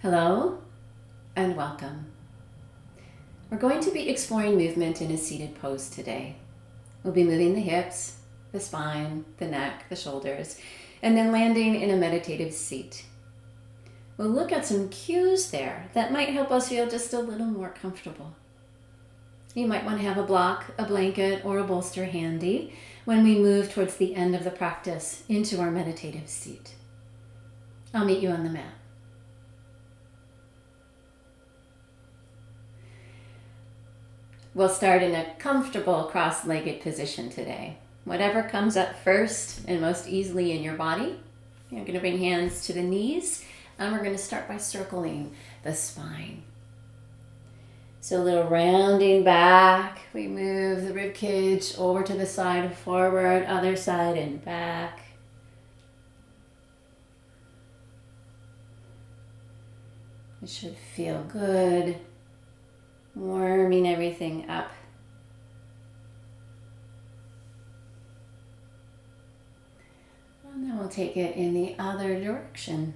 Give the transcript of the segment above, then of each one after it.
Hello and welcome. We're going to be exploring movement in a seated pose today. We'll be moving the hips, the spine, the neck, the shoulders, and then landing in a meditative seat. We'll look at some cues there that might help us feel just a little more comfortable. You might want to have a block, a blanket, or a bolster handy when we move towards the end of the practice into our meditative seat. I'll meet you on the mat. We'll start in a comfortable cross-legged position today. Whatever comes up first and most easily in your body. You're going to bring hands to the knees, and we're going to start by circling the spine. So a little rounding back. We move the rib cage over to the side, forward, other side, and back. It should feel good. Warming everything up. And then we'll take it in the other direction.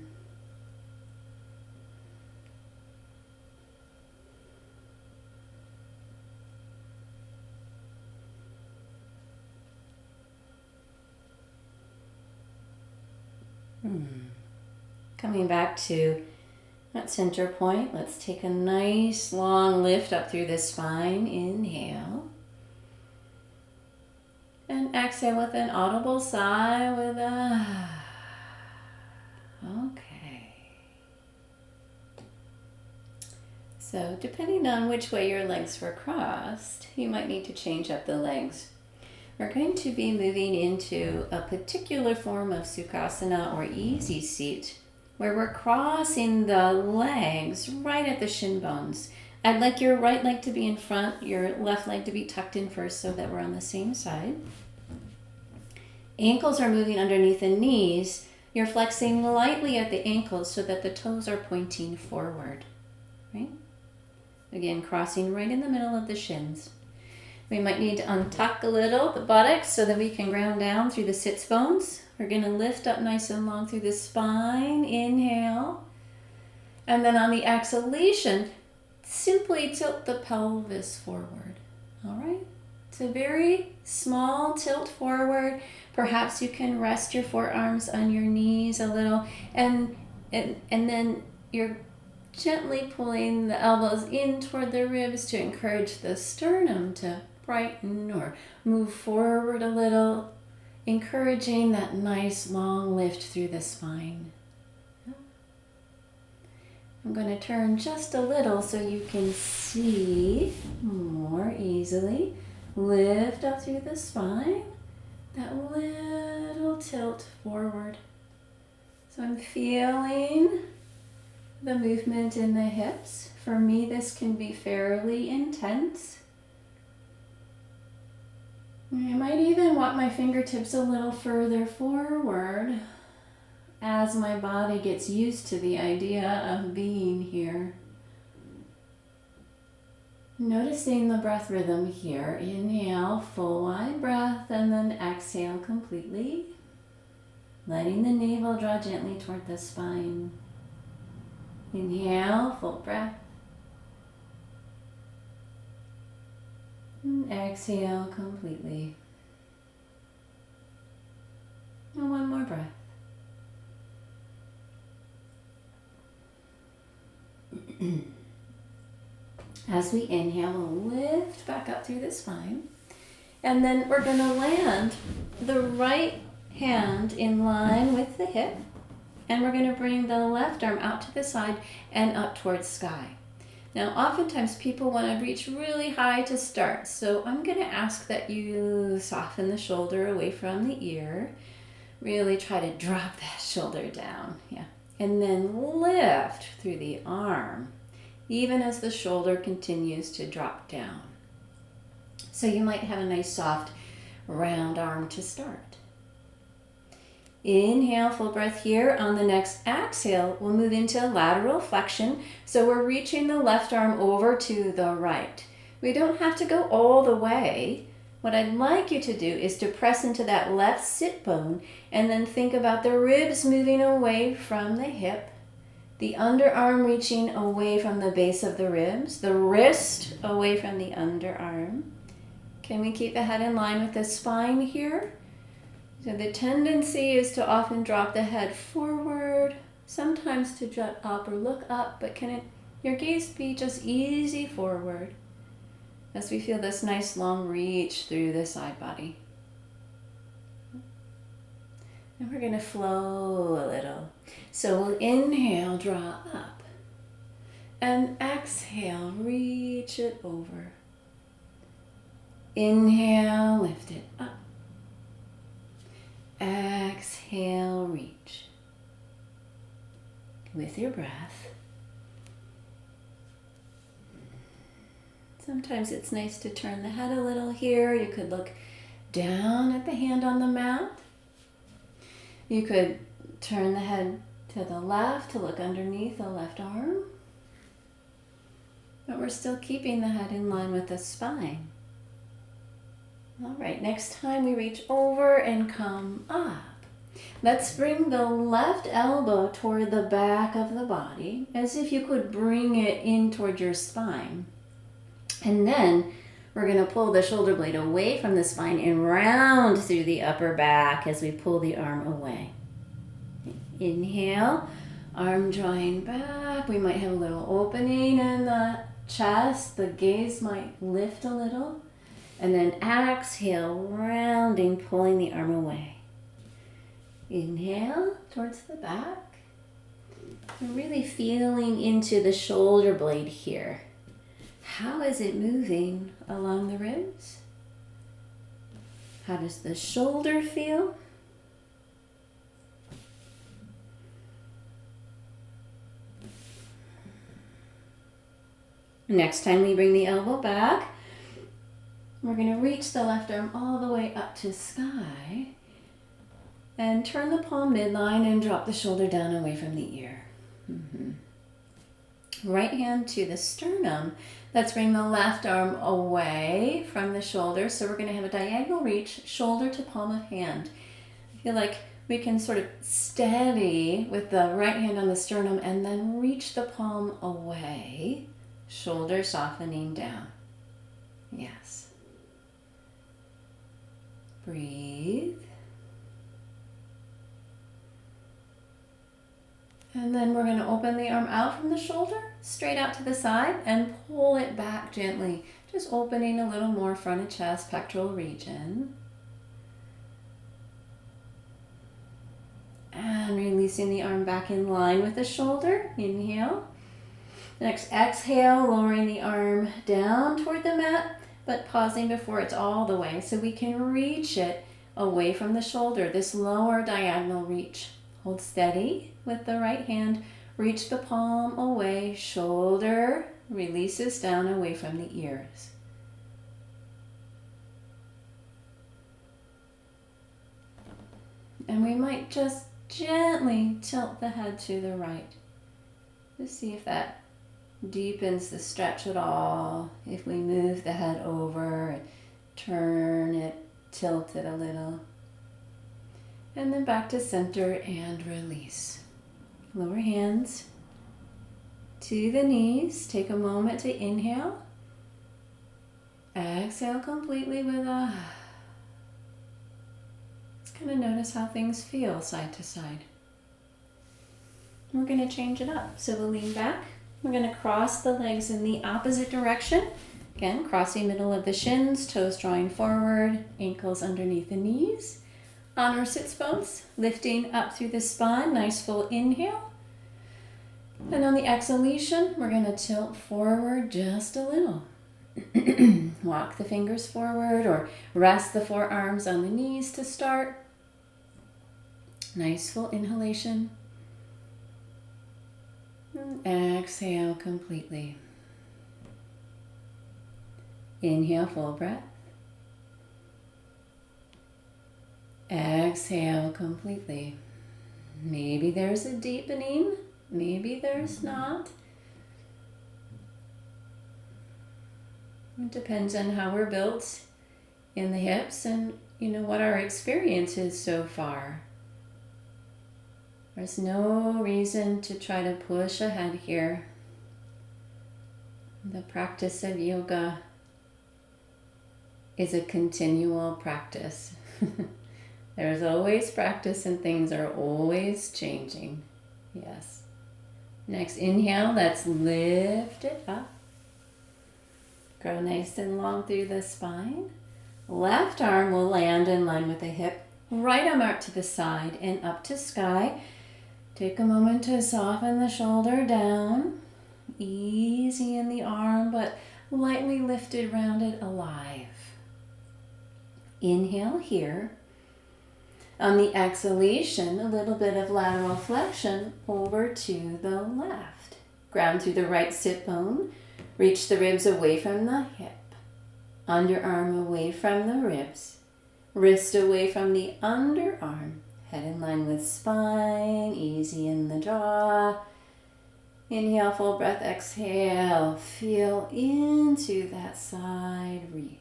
Coming back to that center point, let's take a nice long lift up through the spine. Inhale. And exhale with an audible sigh with a... Okay. So depending on which way your legs were crossed, you might need to change up the legs. We're going to be moving into a particular form of Sukhasana or easy seat, where we're crossing the legs right at the shin bones. I'd like your right leg to be in front, your left leg to be tucked in first so that we're on the same side. Ankles are moving underneath the knees. You're flexing lightly at the ankles so that the toes are pointing forward. Right? Again, crossing right in the middle of the shins. We might need to untuck a little the buttocks so that we can ground down through the sits bones. We're going to lift up nice and long through the spine. Inhale. And then on the exhalation, simply tilt the pelvis forward. All right? It's a very small tilt forward. Perhaps you can rest your forearms on your knees a little. And then you're gently pulling the elbows in toward the ribs to encourage the sternum to brighten or move forward a little, encouraging that nice long lift through the spine. I'm going to turn just a little so you can see more easily. Lift up through the spine, that little tilt forward. So I'm feeling the movement in the hips. For me, this can be fairly intense. I might even want my fingertips a little further forward as my body gets used to the idea of being here. Noticing the breath rhythm here. Inhale, full wide breath, and then exhale completely. Letting the navel draw gently toward the spine. Inhale, full breath. And exhale completely. And one more breath. As we inhale, we'll lift back up through the spine. And then we're going to land the right hand in line with the hip. And we're going to bring the left arm out to the side and up towards sky. Now, oftentimes people want to reach really high to start. So I'm going to ask that you soften the shoulder away from the ear. Really try to drop that shoulder down. Yeah. And then lift through the arm, even as the shoulder continues to drop down. So you might have a nice soft round arm to start. Inhale, full breath here. On the next exhale, we'll move into lateral flexion. So we're reaching the left arm over to the right. We don't have to go all the way. What I'd like you to do is to press into that left sit bone and then think about the ribs moving away from the hip The underarm reaching away from the base of the ribs, the wrist away from the underarm. Can we keep the head in line with the spine here? So the tendency is to often drop the head forward, sometimes to jut up or look up, but can your gaze be just easy forward as we feel this nice long reach through the side body. And we're going to flow a little. So we'll inhale, draw up. And exhale, reach it over. Inhale, lift it up. Exhale, reach. With your breath. Sometimes it's nice to turn the head a little here. You could look down at the hand on the mat. You could turn the head to the left to look underneath the left arm. But we're still keeping the head in line with the spine. All right, next time we reach over and come up. Let's bring the left elbow toward the back of the body, as if you could bring it in toward your spine. And then we're going to pull the shoulder blade away from the spine and round through the upper back as we pull the arm away. Inhale, arm drawing back. We might have a little opening in the chest. The gaze might lift a little. And then exhale, rounding, pulling the arm away. Inhale towards the back. And really feeling into the shoulder blade here. How is it moving along the ribs? How does the shoulder feel? Next time we bring the elbow back, we're going to reach the left arm all the way up to sky and turn the palm midline and drop the shoulder down away from the ear. Right hand to the sternum. Let's bring the left arm away from the shoulder. So we're going to have a diagonal reach, shoulder to palm of hand. I feel like we can sort of steady with the right hand on the sternum and then reach the palm away, shoulder softening down. Yes. Breathe. And then we're going to open the arm out from the shoulder, straight out to the side, and pull it back gently. Just opening a little more front of chest, pectoral region. And releasing the arm back in line with the shoulder. Inhale. Next, exhale, lowering the arm down toward the mat, but pausing before it's all the way so we can reach it away from the shoulder, this lower diagonal reach. Hold steady with the right hand, reach the palm away, shoulder releases down away from the ears. And we might just gently tilt the head to the right. Just see if that deepens the stretch at all. If we move the head over, turn it, tilt it a little. And then back to center and release. Lower hands to the knees. Take a moment to inhale. Exhale completely with a... Just kind of notice how things feel side to side. We're going to change it up. So we'll lean back. We're going to cross the legs in the opposite direction. Again, crossing middle of the shins, toes drawing forward, ankles underneath the knees. On our sits bones, lifting up through the spine, nice full inhale. And on the exhalation, we're going to tilt forward just a little. Walk the fingers forward or rest the forearms on the knees to start. Nice full inhalation. And exhale completely. Inhale, full breath. Exhale completely. Maybe there's a deepening, maybe there's not. It depends on how we're built in the hips and what our experience is so far. There's no reason to try to push ahead here. The practice of yoga is a continual practice. There's always practice and things are always changing. Yes. Next inhale, let's lift it up. Grow nice and long through the spine. Left arm will land in line with the hip. Right arm out to the side and up to sky. Take a moment to soften the shoulder down. Easy in the arm, but lightly lifted, rounded, alive. Inhale here. On the exhalation, a little bit of lateral flexion over to the left. Ground through the right sit bone. Reach the ribs away from the hip. Underarm away from the ribs. Wrist away from the underarm. Head in line with spine. Easy in the jaw. Inhale, full breath. Exhale. Feel into that side reach.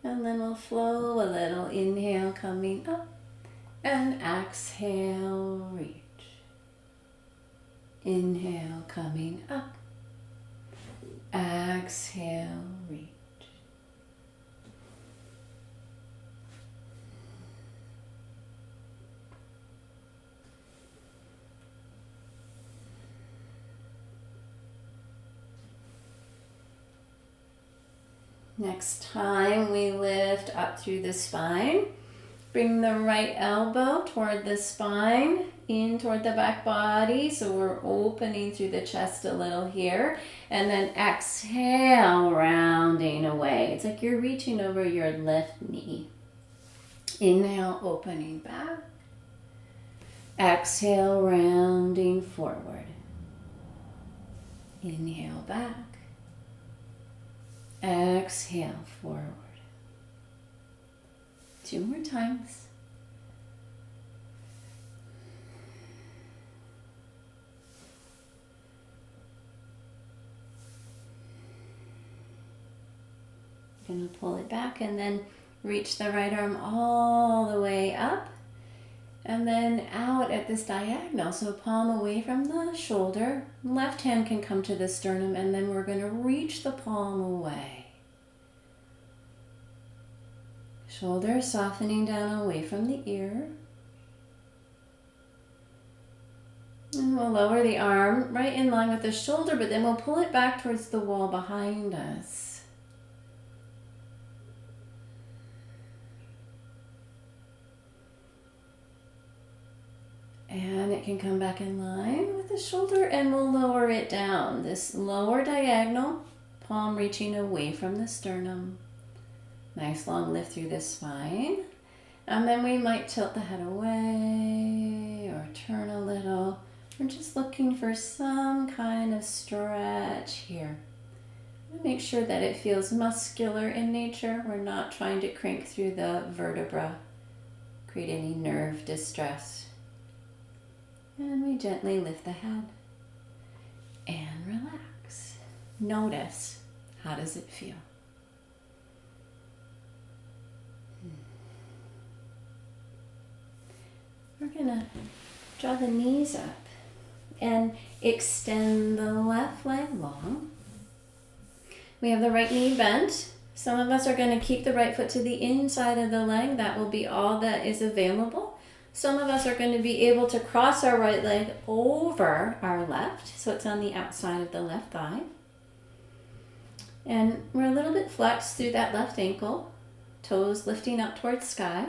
And then we'll flow a little. Inhale, coming up. And exhale, reach. Inhale, coming up. Exhale, reach. Next time we lift up through the spine. Bring the right elbow toward the spine, in toward the back body. So we're opening through the chest a little here. And then exhale, rounding away. It's like you're reaching over your left knee. Inhale, opening back. Exhale, rounding forward. Inhale, back. Exhale, forward. 2 more times. Gonna pull it back and then reach the right arm all the way up and then out at this diagonal. So palm away from the shoulder. Left hand can come to the sternum and then we're gonna reach the palm away. Shoulder softening down away from the ear. And we'll lower the arm right in line with the shoulder, but then we'll pull it back towards the wall behind us. And it can come back in line with the shoulder and we'll lower it down. This lower diagonal, palm reaching away from the sternum. Nice long lift through the spine. And then we might tilt the head away or turn a little. We're just looking for some kind of stretch here. Make sure that it feels muscular in nature. We're not trying to crank through the vertebra, create any nerve distress. And we gently lift the head and relax. Notice, how does it feel? We're gonna draw the knees up and extend the left leg long. We have the right knee bent. Some of us are going to keep the right foot to the inside of the leg. That will be all that is available. Some of us are going to be able to cross our right leg over our left, so it's on the outside of the left thigh. And we're a little bit flexed through that left ankle, toes lifting up towards sky.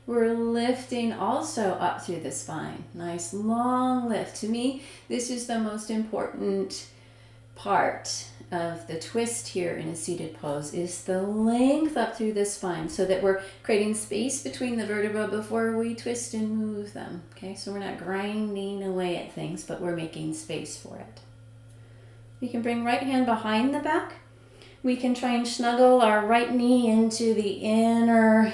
We're lifting also up through the spine. Nice long lift. To me, this is the most important part of the twist here in a seated pose, is the length up through the spine so that we're creating space between the vertebrae before we twist and move them. Okay, so we're not grinding away at things, but we're making space for it. We can bring right hand behind the back. We can try and snuggle our right knee into the inner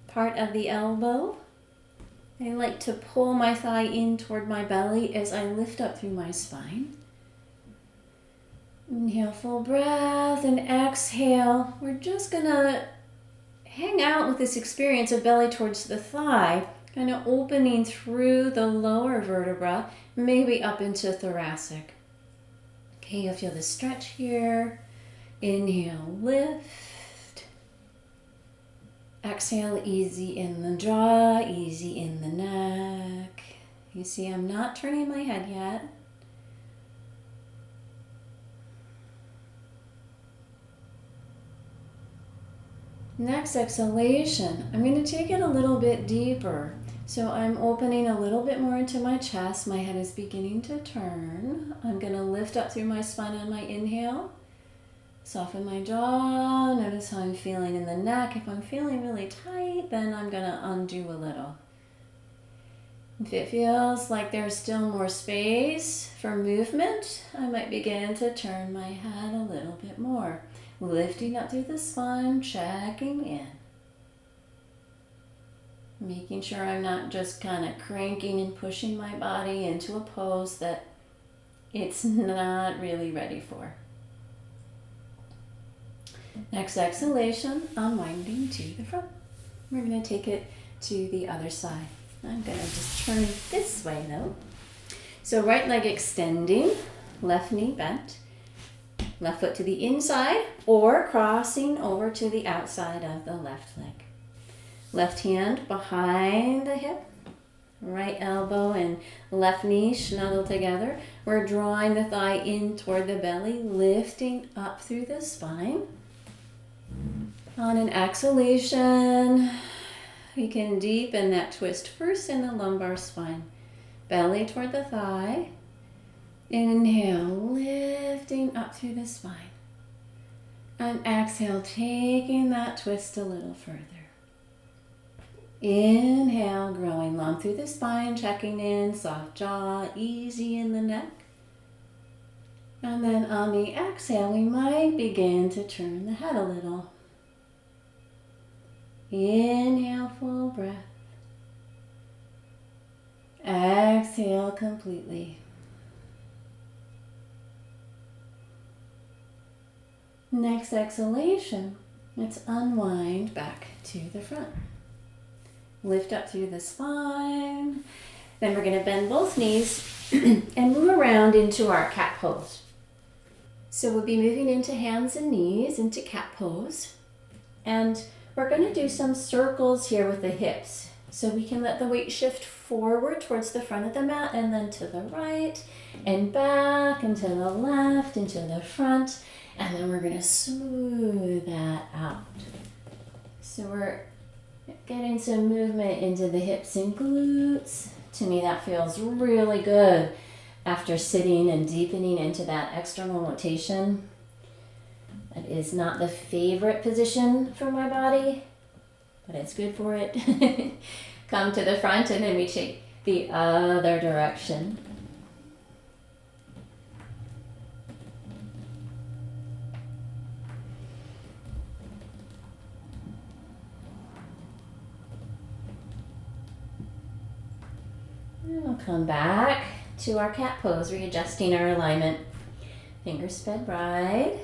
part of the elbow. I like to pull my thigh in toward my belly as I lift up through my spine. Inhale, full breath, and exhale. We're just gonna hang out with this experience of belly towards the thigh, kind of opening through the lower vertebra, maybe up into thoracic. Okay, you'll feel the stretch here. Inhale, lift. Exhale, easy in the jaw, easy in the neck. You see, I'm not turning my head yet. Next exhalation, I'm going to take it a little bit deeper. So I'm opening a little bit more into my chest. My head is beginning to turn. I'm going to lift up through my spine on my inhale. Soften my jaw. Notice how I'm feeling in the neck. If I'm feeling really tight, then I'm going to undo a little. If it feels like there's still more space for movement, I might begin to turn my head a little bit more. Lifting up through the spine, checking in. Making sure I'm not just kind of cranking and pushing my body into a pose that it's not really ready for. Next exhalation, unwinding to the front. We're going to take it to the other side. I'm going to just turn this way though. So right leg extending, left knee bent. Left foot to the inside or crossing over to the outside of the left leg. Left hand behind the hip. Right elbow and left knee snuggle together. We're drawing the thigh in toward the belly, lifting up through the spine. On an exhalation, we can deepen that twist first in the lumbar spine. Belly toward the thigh. Inhale, lifting up through the spine. And exhale, taking that twist a little further. Inhale, growing long through the spine, checking in, soft jaw, easy in the neck. And then on the exhale, we might begin to turn the head a little. Inhale, full breath. Exhale completely. Next exhalation, let's unwind back to the front. Lift up through the spine. Then we're going to bend both knees and move around into our cat pose. So we'll be moving into hands and knees, into cat pose. And we're going to do some circles here with the hips. So we can let the weight shift forward towards the front of the mat and then to the right and back and to the left and to the front. And then we're going to smooth that out. So we're getting some movement into the hips and glutes. To me, that feels really good after sitting and deepening into that external rotation. That is not the favorite position for my body, but it's good for it. Come to the front and then we take the other direction. We'll come back to our cat pose, readjusting our alignment. Fingers spread wide.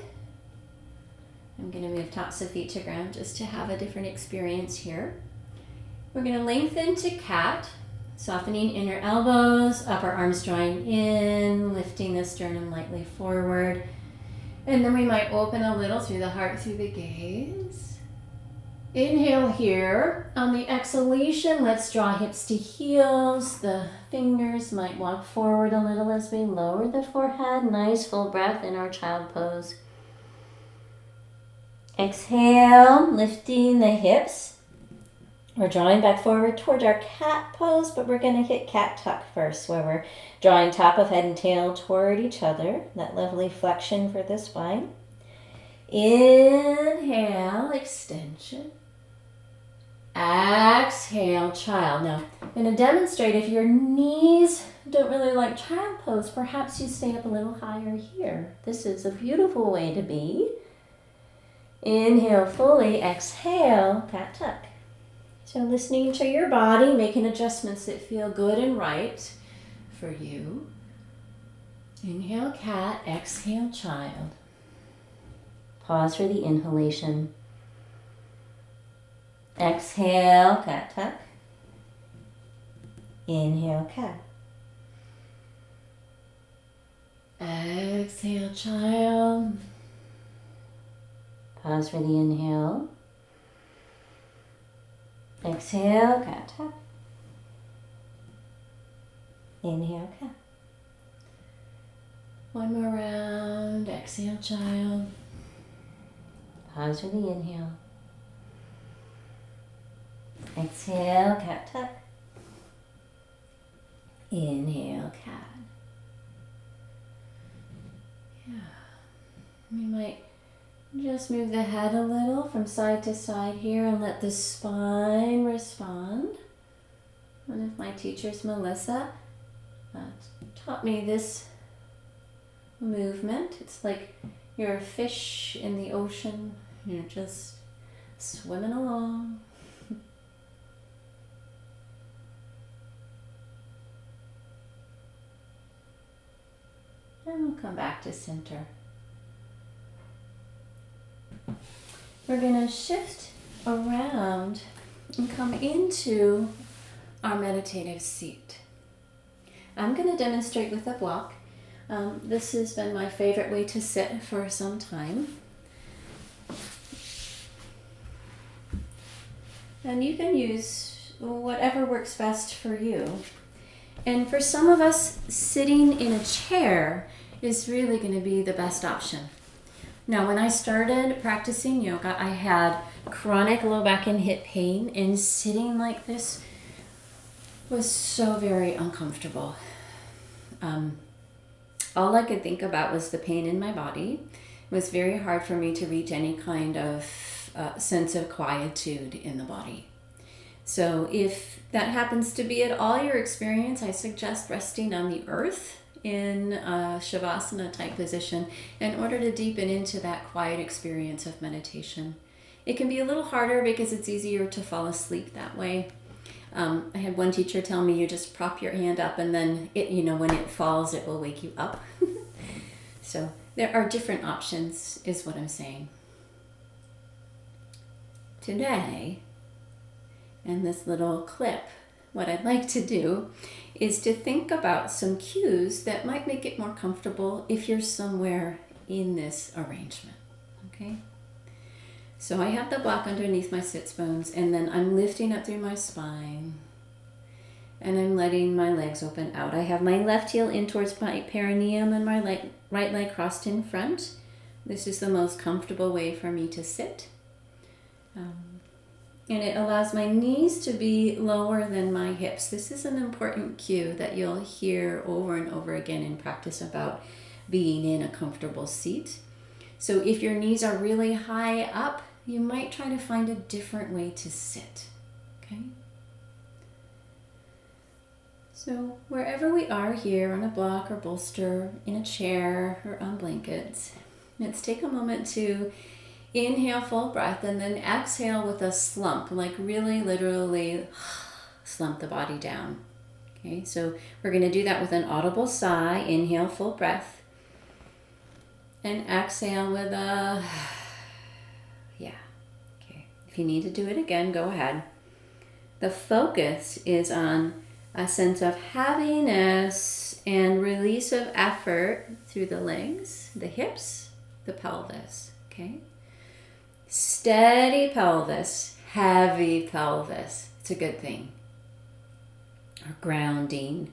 I'm going to move tops of feet to ground just to have a different experience here. We're going to lengthen to cat, softening inner elbows, upper arms drawing in, lifting the sternum lightly forward. And then we might open a little through the heart, through the gaze. Inhale here. On the exhalation, let's draw hips to heels. The fingers might walk forward a little as we lower the forehead. Nice full breath in our child pose. Exhale, lifting the hips. We're drawing back forward toward our cat pose, but we're going to hit cat tuck first, where we're drawing top of head and tail toward each other. That lovely flexion for the spine. Inhale, extension. Exhale, child. Now, I'm going to demonstrate if your knees don't really like child pose, perhaps you stay up a little higher here. This is a beautiful way to be. Inhale fully, exhale, cat tuck. So listening to your body, making adjustments that feel good and right for you. Inhale, cat. Exhale, child. Pause for the inhalation. Exhale, cat tuck. Inhale, cat. Exhale, child. Pause for the inhale. Exhale, cat tuck. Inhale, cat. One more round. Exhale, child. Pause for the inhale. Exhale, cat tuck. Inhale, cat. Yeah. We might just move the head a little from side to side here and let the spine respond. One of my teachers, Melissa, taught me this movement. It's like you're a fish in the ocean. You're just swimming along. And we'll come back to center. We're going to shift around and come into our meditative seat. I'm going to demonstrate with a block. This has been my favorite way to sit for some time. And you can use whatever works best for you. And for some of us, sitting in a chair is really going to be the best option. Now, when I started practicing yoga, I had chronic low back and hip pain, and sitting like this was so very uncomfortable. All I could think about was the pain in my body. It was very hard for me to reach any kind of sense of quietude in the body. So if that happens to be at all your experience, I suggest resting on the earth in a Shavasana type position in order to deepen into that quiet experience of meditation. It can be a little harder because it's easier to fall asleep that way. I had one teacher tell me you just prop your hand up and then when it falls, it will wake you up. So there are different options is what I'm saying. Today, in this little clip, what I'd like to do is to think about some cues that might make it more comfortable if you're somewhere in this arrangement, okay? So I have the block underneath my sits bones, and then I'm lifting up through my spine, and I'm letting my legs open out. I have my left heel in towards my perineum and my right leg crossed in front. This is the most comfortable way for me to sit. And it allows my knees to be lower than my hips. This is an important cue that you'll hear over and over again in practice about being in a comfortable seat. So if your knees are really high up, you might try to find a different way to sit, okay? So wherever we are here on a block or bolster, in a chair or on blankets, let's take a moment to inhale full breath and then exhale with a slump, like really literally slump the body down. Okay, so we're going to do that with an audible sigh. Inhale full breath and exhale with a Okay, if you need to do it again, go ahead. The focus is on a sense of heaviness and release of effort through the legs, the hips, the pelvis. Okay. Steady pelvis, heavy pelvis. It's a good thing. Or grounding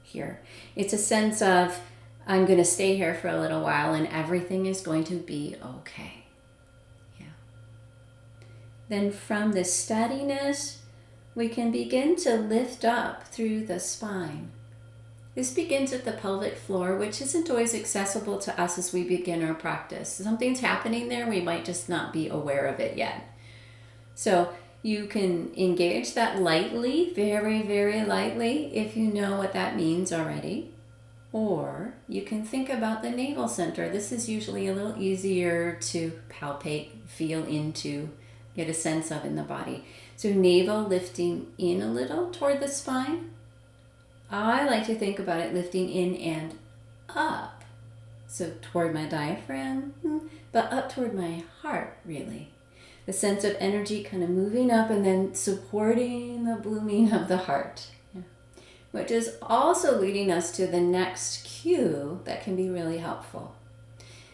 here. It's a sense of, I'm going to stay here for a little while and everything is going to be okay. Yeah. Then from the steadiness, we can begin to lift up through the spine. This begins at the pelvic floor, which isn't always accessible to us as we begin our practice. Something's happening there, we might just not be aware of it yet. So you can engage that lightly, very, very lightly, if you know what that means already. Or you can think about the navel center. This is usually a little easier to palpate, feel into, get a sense of in the body. So navel lifting in a little toward the spine. I like to think about it lifting in and up. So toward my diaphragm, but up toward my heart, really. The sense of energy kind of moving up and then supporting the blooming of the heart. Yeah. Which is also leading us to the next cue that can be really helpful.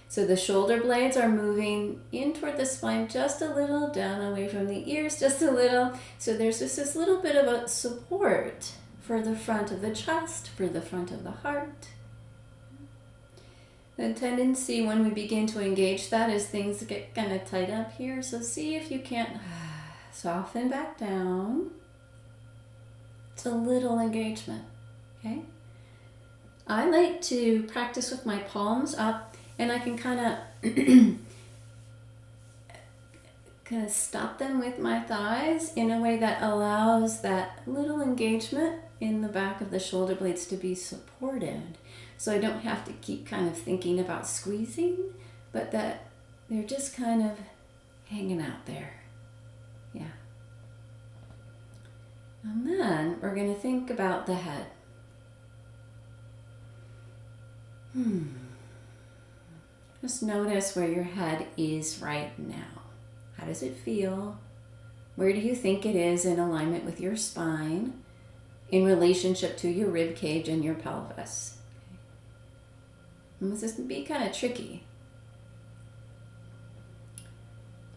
So the shoulder blades are moving in toward the spine just a little, down away from the ears just a little. So there's just this little bit of a support for the front of the chest, for the front of the heart. The tendency when we begin to engage that is things get kind of tight up here. So see if you can't soften back down. It's a little engagement, okay? I like to practice with my palms up, and I can kind of stop them with my thighs in a way that allows that little engagement in the back of the shoulder blades to be supported. So I don't have to keep kind of thinking about squeezing, but that they're just kind of hanging out there. Yeah. And then we're going to think about the head. Just notice where your head is right now. How does it feel? Where do you think it is in alignment with your spine in relationship to your rib cage and your pelvis? And this can be kind of tricky.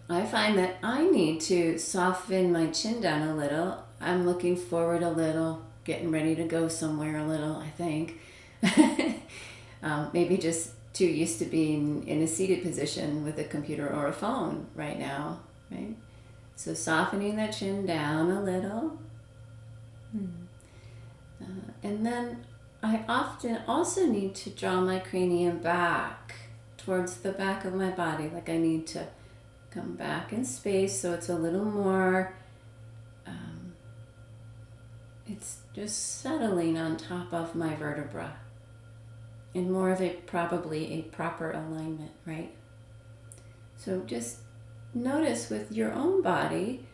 I find that I need to soften my chin down a little. I'm looking forward a little, getting ready to go somewhere a little, I think. Maybe just too used to being in a seated position with a computer or a phone right now, right? So softening that chin down a little. And then I often also need to draw my cranium back towards the back of my body. Like I need to come back in space so it's a little more, it's just settling on top of my vertebra in more of probably a proper alignment, right? So just notice with your own body,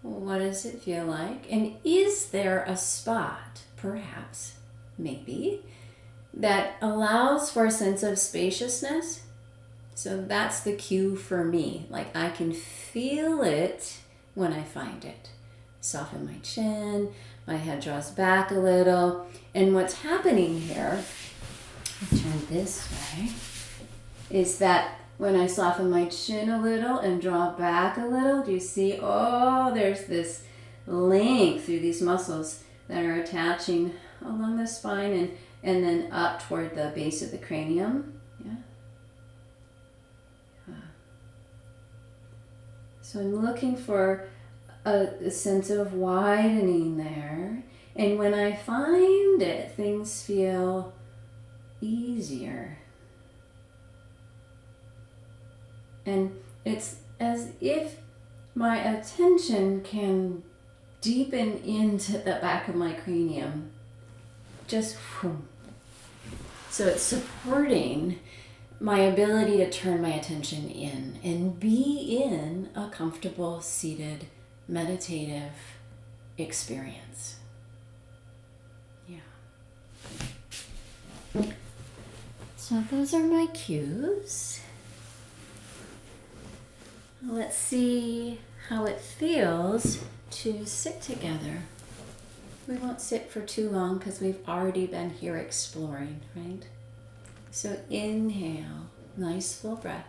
what does it feel like? And is there a spot, perhaps, maybe, that allows for a sense of spaciousness? So that's the cue for me. Like I can feel it when I find it. Soften my chin, my head draws back a little. And what's happening here, I'll turn this way, is that when I soften my chin a little and draw back a little, do you see, there's this length through these muscles that are attaching along the spine and then up toward the base of the cranium. Yeah. So I'm looking for a sense of widening there. And when I find it, things feel easier. And it's as if my attention can deepen into the back of my cranium. Just so it's supporting my ability to turn my attention in and be in a comfortable, seated, meditative experience. Yeah. So those are my cues. Let's see how it feels to sit together. We won't sit for too long because we've already been here exploring, right? So inhale, nice full breath.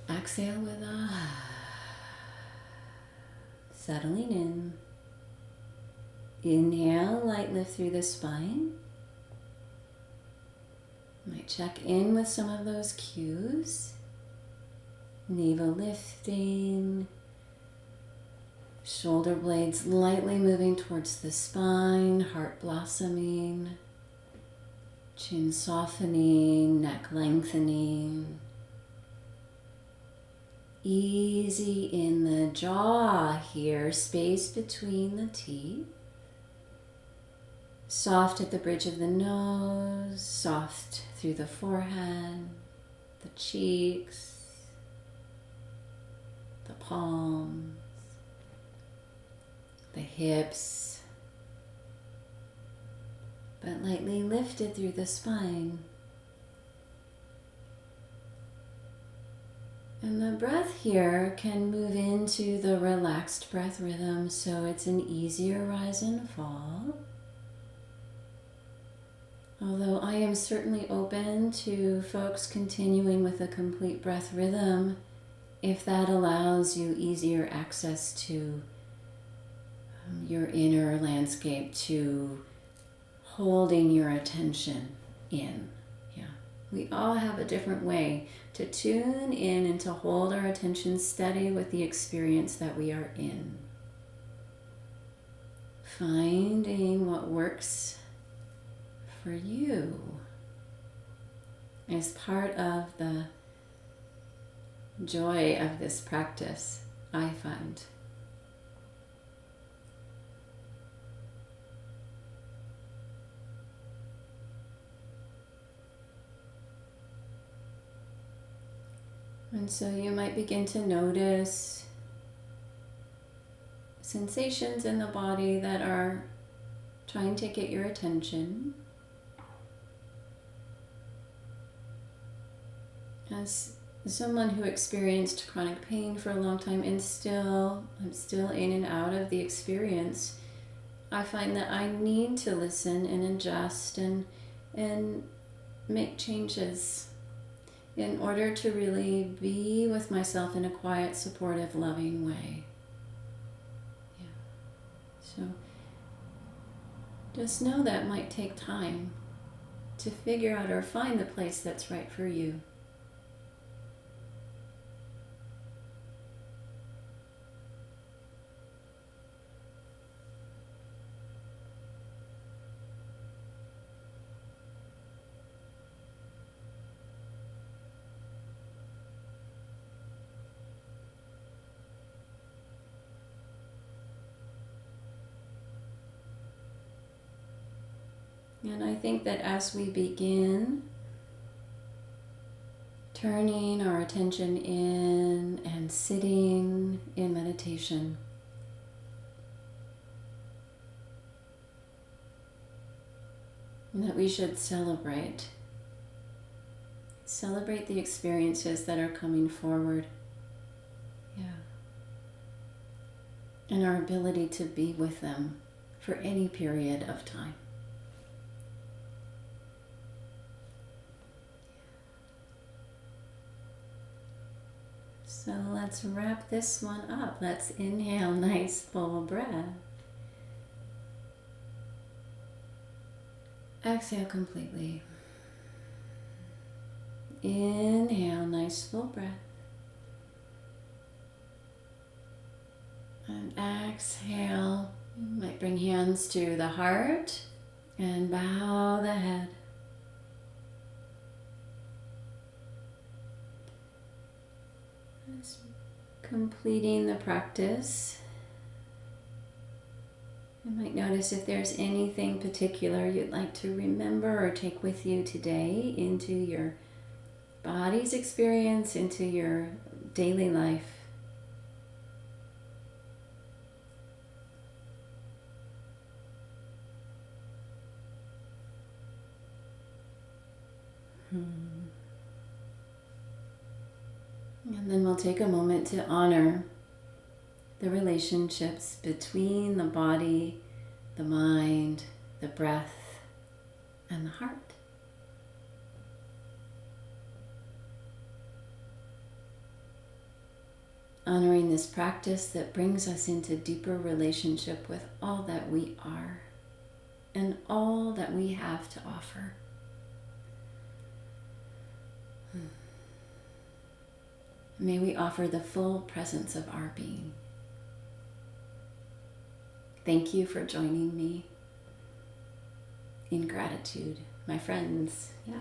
Exhale with a settling in. Inhale, light lift through the spine. Might check in with some of those cues. Navel lifting. Shoulder blades lightly moving towards the spine, heart blossoming. Chin softening, neck lengthening. Easy in the jaw here, space between the teeth. Soft at the bridge of the nose, soft through the forehead, the cheeks, the palms, the hips, the but lightly lifted through the spine. And the breath here can move into the relaxed breath rhythm, so it's an easier rise and fall. Although I am certainly open to folks continuing with a complete breath rhythm if that allows you easier access to your inner landscape, to holding your attention in. Yeah, we all have a different way to tune in and to hold our attention steady with the experience that we are in. Finding what works for you is part of the joy of this practice, I find. And so you might begin to notice sensations in the body that are trying to get your attention. As someone who experienced chronic pain for a long time and I'm still in and out of the experience, I find that I need to listen and adjust and make changes in order to really be with myself in a quiet, supportive, loving way. Yeah. So just know that might take time to figure out or find the place that's right for you. And I think that as we begin turning our attention in and sitting in meditation, that we should celebrate the experiences that are coming forward. Yeah. And our ability to be with them for any period of time. So let's wrap this one up. Let's inhale, nice full breath. Exhale completely. Inhale, nice full breath. And exhale. You might bring hands to the heart and bow the head. Just completing the practice. You might notice if there's anything particular you'd like to remember or take with you today into your body's experience, into your daily life. And then we'll take a moment to honor the relationships between the body, the mind, the breath, and the heart. Honoring this practice that brings us into deeper relationship with all that we are and all that we have to offer. May we offer the full presence of our being. Thank you for joining me in gratitude, my friends. Yeah.